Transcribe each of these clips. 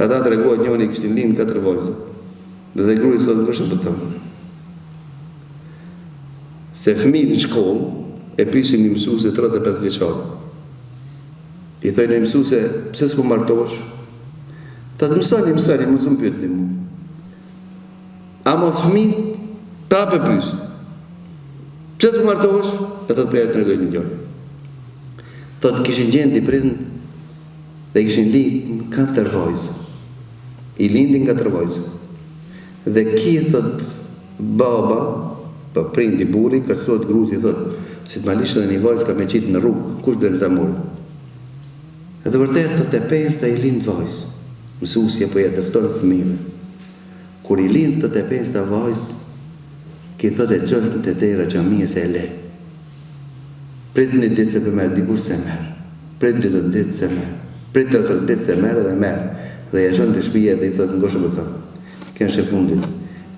Ata të regohet njëri kështin linë 4 vajza. Dhe gruaja thotë ngosha për të. Se fëmijë në shkollë e pishin një mësuese 35 vjeçar. I thojnë një mësuese, pse s'po martohesh? Thotë mësoni, mos më pyetni mua. A mos fëmijë prapë pyes. Pse s'po martohesh? E thotë për të tregoj një gjë. Thotë kishin gjendë prind dhe kishin lind 4 vajza. I lindin 4 vajza. Dhe ki thot baba, pa prindi burri, kërcot gruzi, thot, si të malisht edhe një vajzë ka me qitë në rrugë, kush bërë ta morë? Edhe vërtet, thot e 5 i lind vajzë, mësusja po jetë dëftonë fëmijëve. Kur i lind thot e 5 vajzë, ki thot e qërën të tëra xhamia se e le. Prit një ditë se për merë, dikur se merë. Prit një ditë se merë. Prit të ditë se merë dhe merë. Dhe jashon të shpija dhe i thot ngoshë për thëmë. Kënë shë fundit,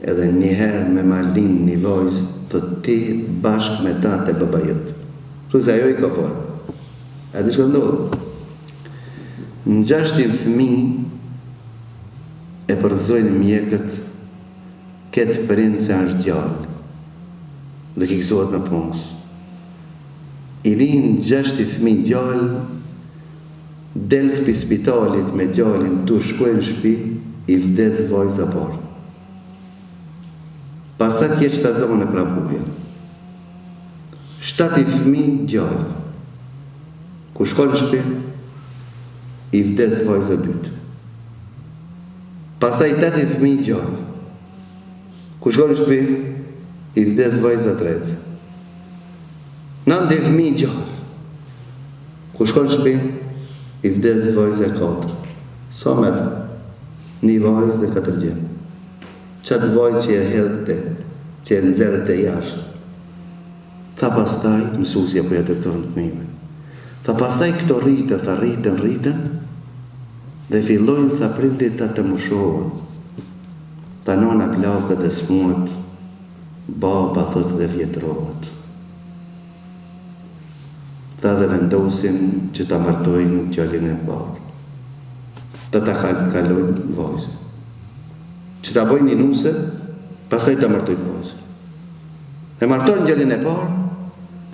edhe njëherë me malin një vojzë, thot ti bashkë me ta të baba jetë. Se ajo i ka fërë. E di shka ndodhë. Në 6 fëmijë e përgëzojnë mjekët këtë prind se është gjallë. Dhe ki kësohet me ponsë. I linë 6 fëmijë gjallë, delës për spitalit me gjallin të shkojnë shpi, i vdes vajza parë. Pasat jetë shtazon e prapuja. 7 fëmijë gjallë. Ku shkon shpi, i vdes vajza dytë. Pasat 8 fëmijë gjallë. Ku shkon shpi, i vdes vajza tretë. 9 fëmijë gjallë. Ku shkon shpi, i vdes vajza 4. Sa me të? Një vajzë dhe 4 gjemë. Qatë vajzë që e hedhte, që e nëzërët e jashtë. Tha pastaj, mësusja për jetë të të mime. Tha pastaj këto rritën, dhe fillojnë tha prindit të mushorë. Tha nona plakët dhe smuët, baba thot dhe vjetrohet. Tha dhe vendosin që ta martojnë gjallin e barë. Ta kalojnë vajzë. Që ta bojnë një nuse, pastaj ta martojnë vajzë. E martojnë gjallin e parë,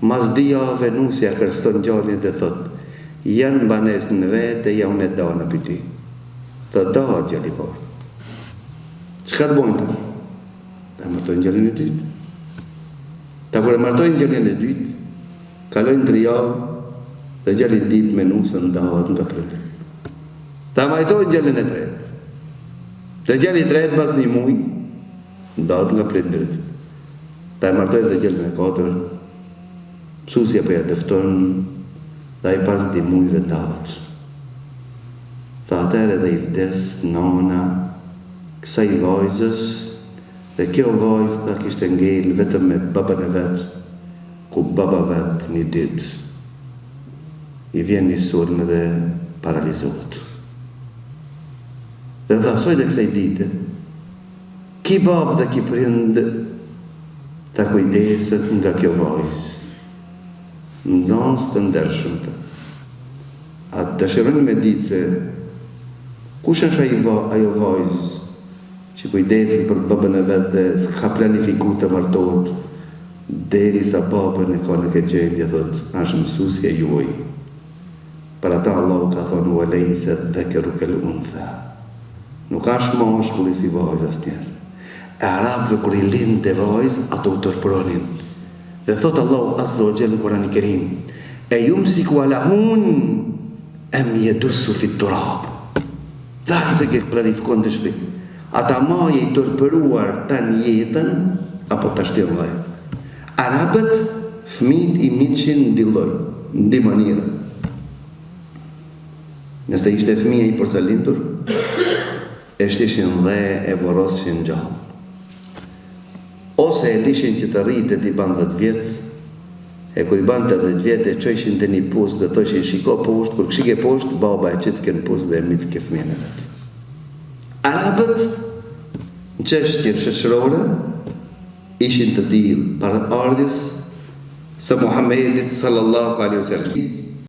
mas di jave nusja kërston gjallin dhe thot, janë banes në vete, ja unë e da në për ti. Thot, da gjallin parë. Qëka të bojnë tërë? Ta martojnë gjallin e dytë. Ta kërë martojnë gjallin e dytë, kalojnë 3 javë, dhe gjallin dip me nusën davat në të prëllë. Ta majtojnë gjallin e tretë. Dhe gjallin e tretë pas një muj, ndatë nga prindrit. Ta e martojnë dhe gjallin e 4, mësusja për ja dëfton, dhe i pas një mujve ndatë. Tha atëre dhe i vdes nona kësaj vajzës, dhe kjo vajzë ta kishte ngejnë vetëm me babën e vetë, ku baba vetë një ditë i vjen një sulm dhe paralizohet. Dhe thasoj dhe kësaj dite, ki babë dhe ki prind të kujdeset nga kjo vajzë. Në zonës të ndershëm të. A të dëshirën me ditë se kush është ajo vajzë që kujdeset për babën e vetë dhe s'ka planifiku të martohet deri sa babën e ka në këtë gjendje, thot, është mësusja juaj. Për ata Allah ka thonë u alejse dhe këru këllë unë. Nuk është moshkulli si vajzë as tjerë. E arabëve kër i lind të vajzë, ato u tërpronin. Dhe thotë Allah azza wa jalla në Kur'an i Kerim, e yumsiku ala hun em yadussu fit turab. Dha dhe që planifikon të shpi. Ata maje i tërpëruar të jetën, apo të shtirë dhe. Arabët, fëmijët i miqin në dilloj, në di manira. Nëse ishte fëmija i përsa lindur, e shtishin dhe e voroshin gjallë. Ose e lishin që të rritet i ban 10 vjetës, e kur i ban 10 vjetë e qojshin të një pusë dhe thoshin shiko poshtë, kur këshike poshtë, baba e qitë kënë pusë dhe e mitë ke fëmijën e vetë. Arabët, në qeshtjen shëqërore, ishin të dilë para ardhjes së Muhammedit sallallahu alaihi wasallam.